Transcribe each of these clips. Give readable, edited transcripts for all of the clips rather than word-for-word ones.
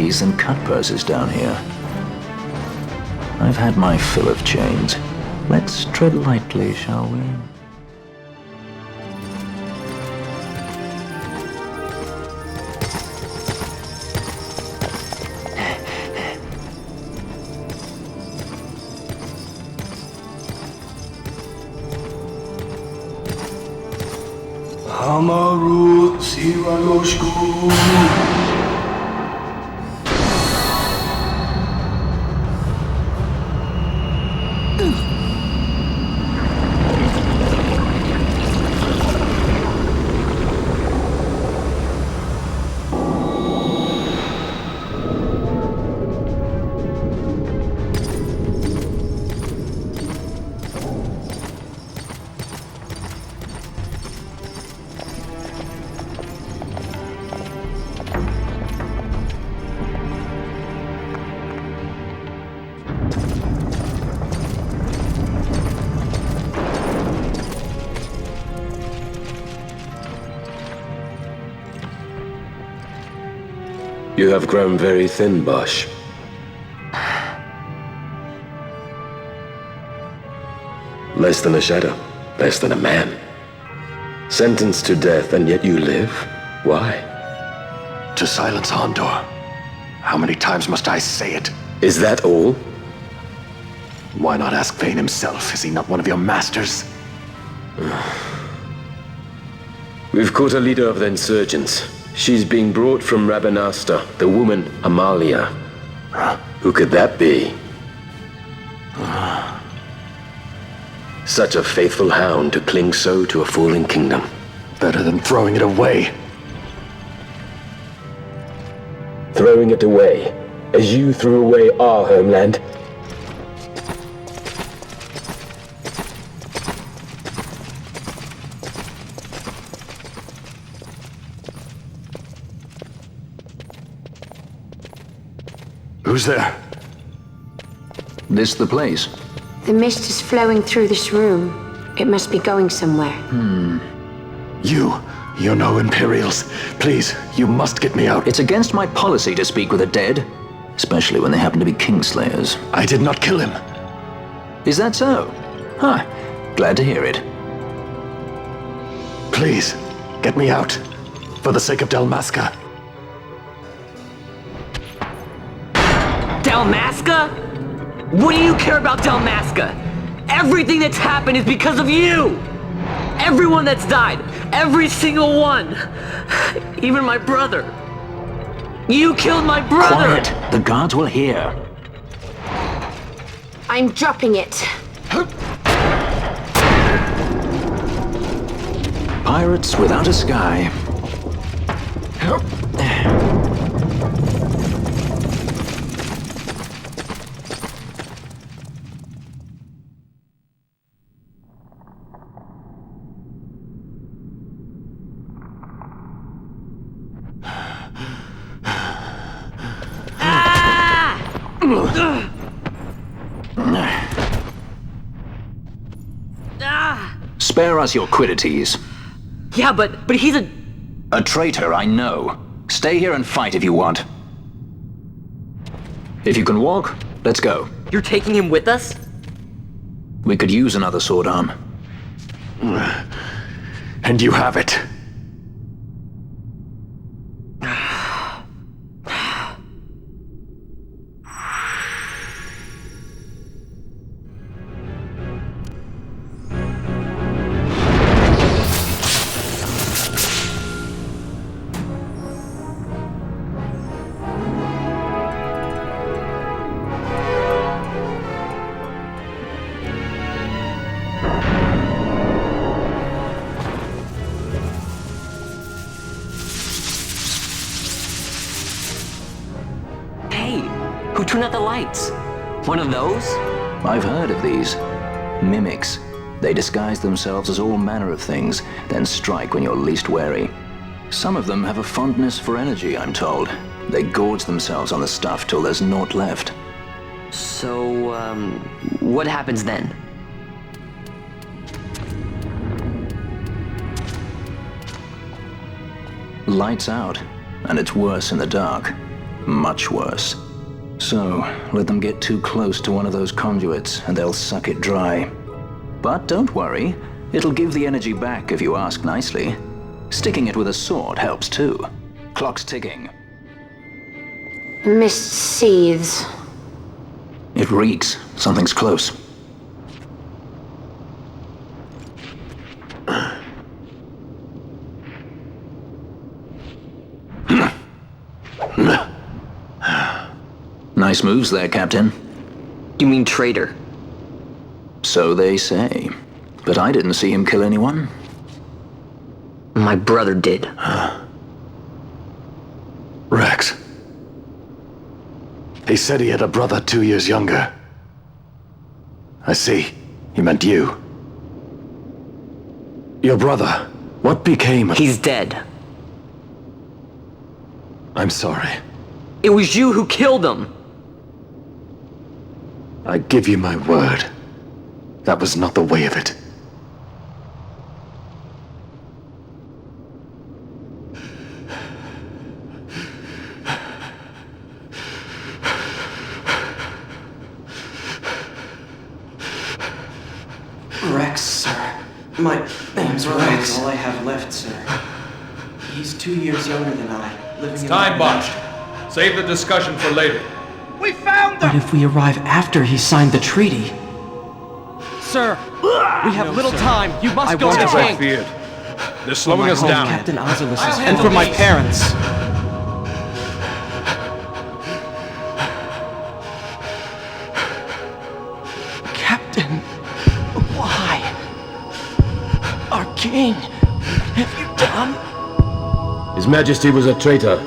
keys than cut purses down here. I've had my fill of chains. Let's tread lightly, shall we? Hamaru Siwanoshku. You have grown very thin, Bosch. Less than a shadow, less than a man. Sentenced to death, and yet you live? Why? To silence Hondor. How many times must I say it? Is that all? Why not ask Vaan himself? Is he not one of your masters? We've caught a leader of the insurgents. She's being brought from Rabanasta, the woman Amalia. Who could that be? Such a faithful hound to cling so to a falling kingdom. Better than throwing it away. Throwing it away, as you threw away our homeland. Who's there? This the place? The mist is flowing through this room. It must be going somewhere. You're no Imperials. Please, you must get me out. It's against my policy to speak with the dead, especially when they happen to be Kingslayers. I did not kill him. Is that so? Huh. Glad to hear it. Please, get me out. For the sake of Dalmasca. Dalmasca? What do you care about Dalmasca? Everything that's happened is because of you! Everyone that's died, every single one! Even my brother. You killed my brother! Quiet! The guards will hear. I'm dropping it. Pirates without a sky. Spare us your quiddities. Yeah, but he's A traitor, I know. Stay here and fight if you want. If you can walk, let's go. You're taking him with us? We could use another sword arm. And you have it. Who turned out the lights? One of those? I've heard of these. Mimics. They disguise themselves as all manner of things, then strike when you're least wary. Some of them have a fondness for energy, I'm told. They gorge themselves on the stuff till there's naught left. So, what happens then? Lights out, and it's worse in the dark. much worse. So, let them get too close to one of those conduits and they'll suck it dry. But don't worry, it'll give the energy back if you ask nicely. Sticking it with a sword helps too. Clock's ticking. The mist seethes. It reeks. Something's close. Nice moves there, Captain. You mean traitor? So they say. But I didn't see him kill anyone. My brother did. Rex. He said he had a brother 2 years younger. I see. He meant you. Your brother. What became of... He's dead. I'm sorry. It was you who killed him! I give you my word. That was not the way of it. Rex, sir. My name's Rex. All I have left, sir. He's 2 years younger than I, living in... Time botched. Save the discussion for later. We found them! But if we arrive after he signed the treaty... Sir, we have little time. You must go to the As I king. feared. They're slowing my us home, down. Captain Ozilis, and handle for my these. parents. Captain, why? Our king, have you done? His Majesty was a traitor.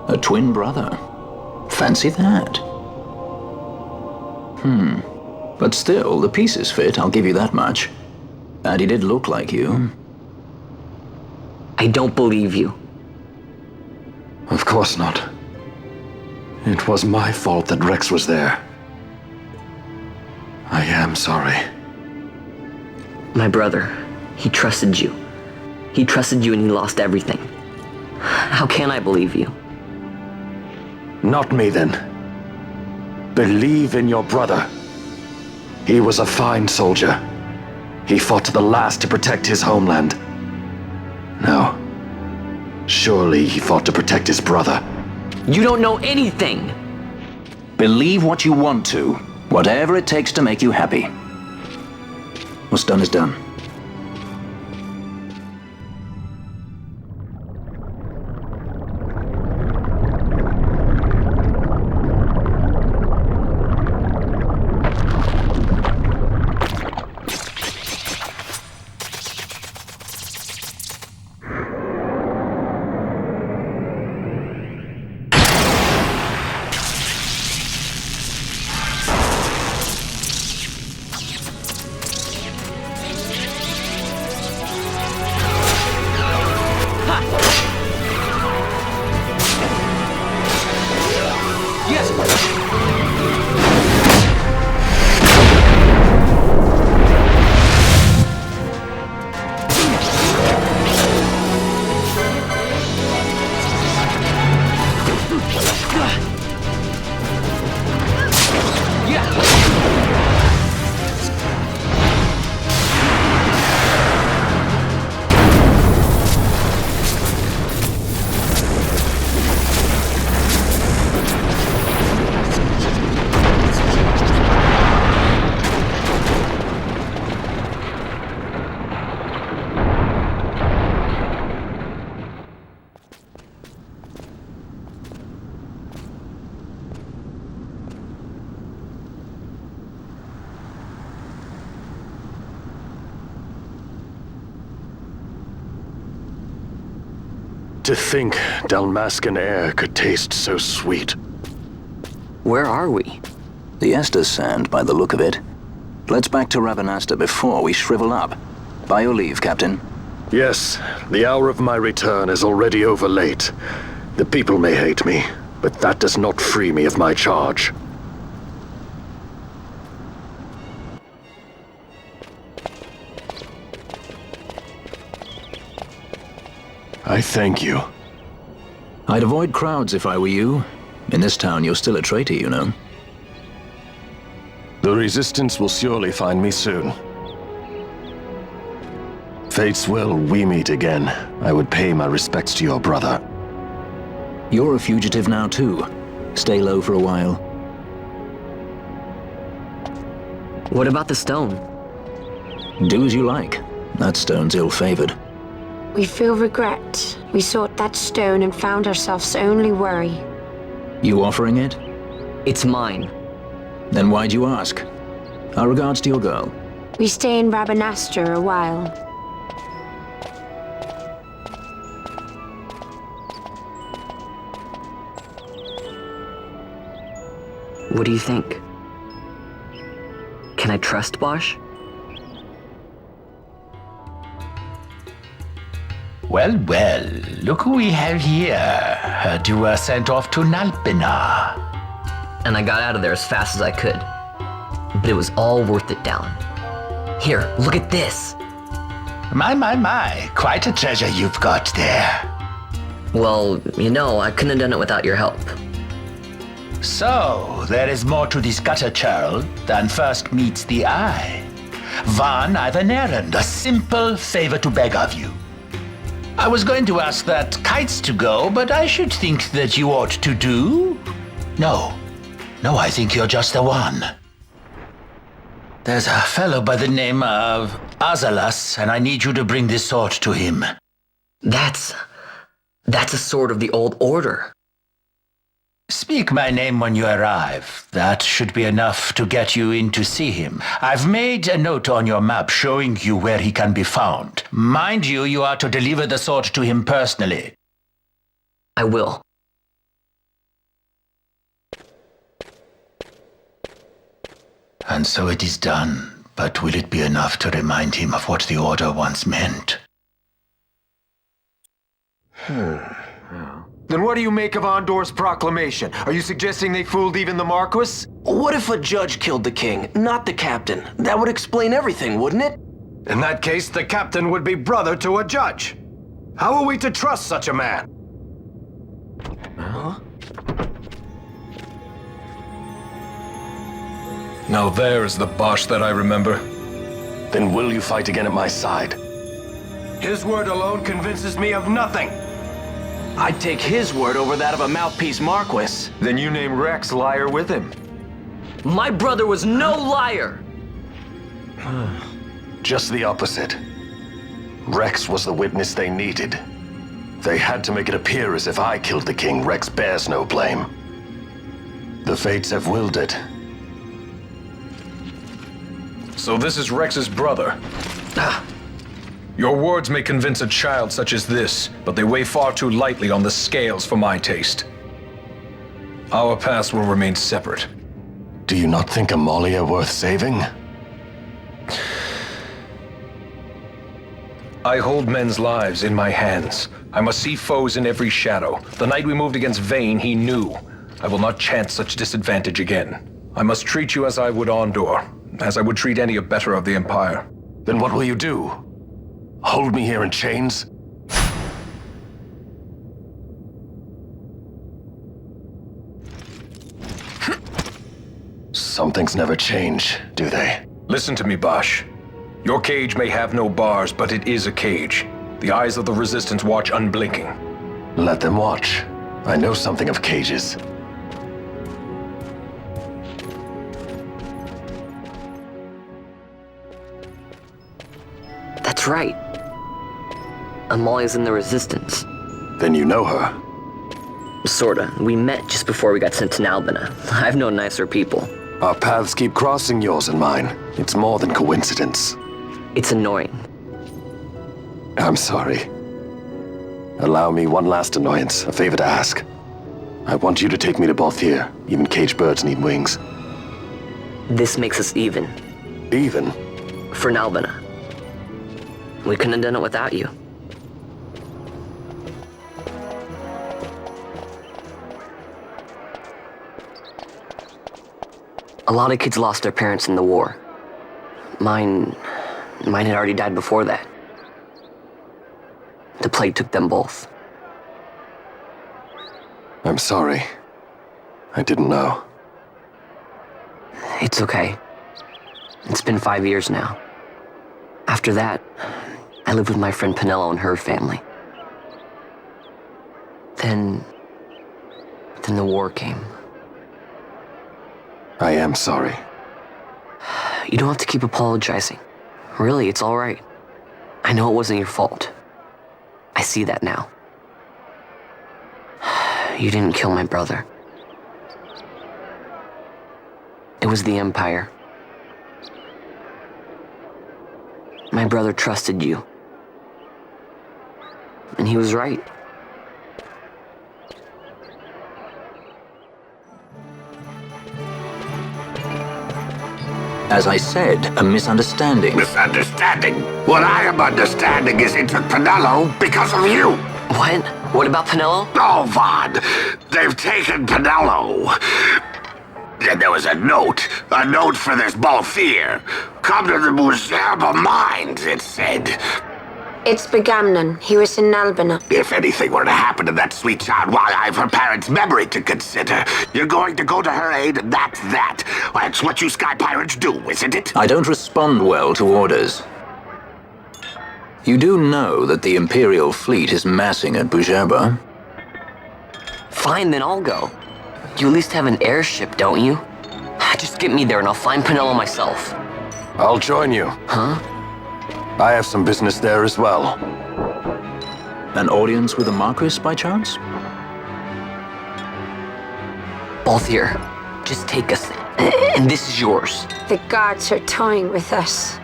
A twin brother. Fancy that. But still, the pieces fit, I'll give you that much. And he did look like you. I don't believe you. Of course not. It was my fault that Rex was there. I am sorry. My brother, he trusted you. He trusted you and he lost everything. How can I believe you? Not me, then. Believe in your brother. He was a fine soldier. He fought to the last to protect his homeland. Now, surely he fought to protect his brother. You don't know anything! Believe what you want to. Whatever it takes to make you happy. What's done is done. To think Dalmascan air could taste so sweet. Where are we? The Estes Sand, by the look of it. Let's back to Rabanasta before we shrivel up. By your leave, Captain. Yes, the hour of my return is already over late. The people may hate me, but that does not free me of my charge. I thank you. I'd avoid crowds if I were you. In this town, you're still a traitor, you know. The Resistance will surely find me soon. Fate's will, we meet again. I would pay my respects to your brother. You're a fugitive now, too. Stay low for a while. What about the stone? Do as you like. That stone's ill-favored. We feel regret. We sought that stone and found ourselves only worry. You offering it? It's mine. Then why'd you ask? Our regards to your girl. We stay in Rabanastre a while. What do you think? Can I trust Bosch? Well, well, look who we have here. Heard you were sent off to Nalpina. And I got out of there as fast as I could. But it was all worth it, Dallin. Here, look at this. My, quite a treasure you've got there. Well, you know, I couldn't have done it without your help. So, there is more to this gutter churl than first meets the eye. Vaan, I've an errand, a simple favor to beg of you. I was going to ask that kites to go, but I should think that you ought to do. No, I think you're just the one. There's a fellow by the name of Azalas, and I need you to bring this sword to him. That's a sword of the old order. Speak my name when you arrive. That should be enough to get you in to see him. I've made a note on your map showing you where he can be found. Mind you, you are to deliver the sword to him personally. I will. And so it is done. But will it be enough to remind him of what the Order once meant? Then what do you make of Andor's proclamation? Are you suggesting they fooled even the Marquis? What if a judge killed the king, not the captain? That would explain everything, wouldn't it? In that case, the captain would be brother to a judge. How are we to trust such a man? Huh? Now there is the Bosch that I remember. Then will you fight again at my side? His word alone convinces me of nothing. I'd take his word over that of a mouthpiece Marquis. Then you name Rex liar with him. My brother was no liar! Just the opposite. Rex was the witness they needed. They had to make it appear as if I killed the king. Rex bears no blame. The fates have willed it. So this is Rex's brother. Your words may convince a child such as this, but they weigh far too lightly on the scales for my taste. Our paths will remain separate. Do you not think Amalia worth saving? I hold men's lives in my hands. I must see foes in every shadow. The night we moved against Vane, he knew. I will not chance such disadvantage again. I must treat you as I would Andor, as I would treat any abettor of the Empire. Then what will you do? Hold me here in chains? Some things never change, do they? Listen to me, Bosch. Your cage may have no bars, but it is a cage. The eyes of the Resistance watch unblinking. Let them watch. I know something of cages. That's right. Amalia's in the Resistance. Then you know her. Sorta. We met just before we got sent to Nalbina. I've known nicer people. Our paths keep crossing, yours and mine. It's more than coincidence. It's annoying. I'm sorry. Allow me one last annoyance, a favor to ask. I want you to take me to Balthiers. Even caged birds need wings. This makes us even. Even? For Nalbina. We couldn't have done it without you. A lot of kids lost their parents in the war. Mine had already died before that. The plague took them both. I'm sorry. I didn't know. It's okay. It's been 5 years now. After that, I lived with my friend Pinello and her family. Then the war came. I am sorry. You don't have to keep apologizing. Really, it's all right. I know it wasn't your fault. I see that now. You didn't kill my brother. It was the Empire. My brother trusted you. And he was right. As I said, a misunderstanding. Misunderstanding? What I am understanding is it took Pinello because of you. What? What about Pinello? Oh, Vaan, they've taken Pinello. And there was a note for this Balthier. Come to the Bujerba mines, it said. It's Begamnon. He was in Albina. If anything were to happen to that sweet child, why, I've her parents' memory to consider. You're going to go to her aid, and that's that. That's what you sky pirates do, isn't it? I don't respond well to orders. You do know that the Imperial fleet is massing at Bujerba? Fine, then I'll go. You at least have an airship, don't you? Just get me there and I'll find Pinello myself. I'll join you. Huh? I have some business there as well. An audience with the Marquis, by chance? Balthier, just take us, and this is yours. The guards are toying with us.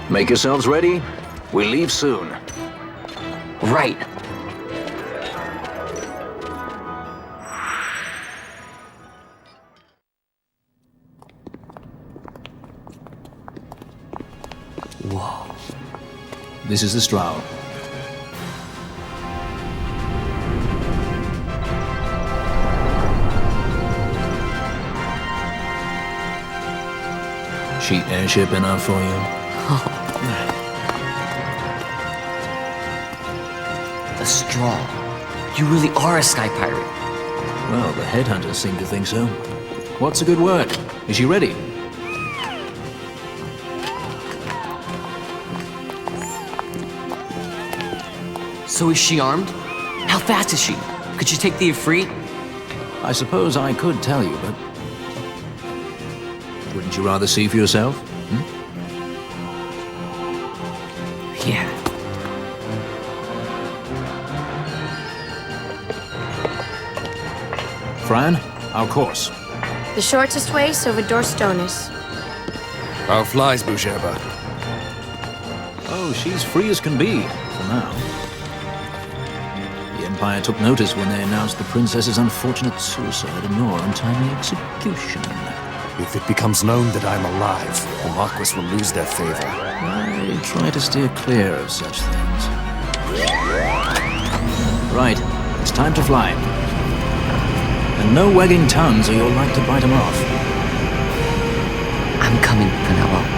Make yourselves ready. We leave soon. Right. Whoa. This is the Stroud. Cheap airship enough for you? The straw. You really are a sky pirate. Well, the headhunters seem to think so. What's a good word? Is she ready? So is she armed? How fast is she? Could she take the Ifrit? I suppose I could tell you, but... wouldn't you rather see for yourself? Yeah. Fran, our course. The shortest way is over Dorstones. How flies Bujerba? Oh, she's free as can be, for now. The Empire took notice when they announced the princess's unfortunate suicide and your untimely execution. If it becomes known that I'm alive, the Marquis will lose their favor. I try to steer clear of such things. Right, it's time to fly. And no wagging tongues or you'll like to bite them off. I'm coming, Pinello.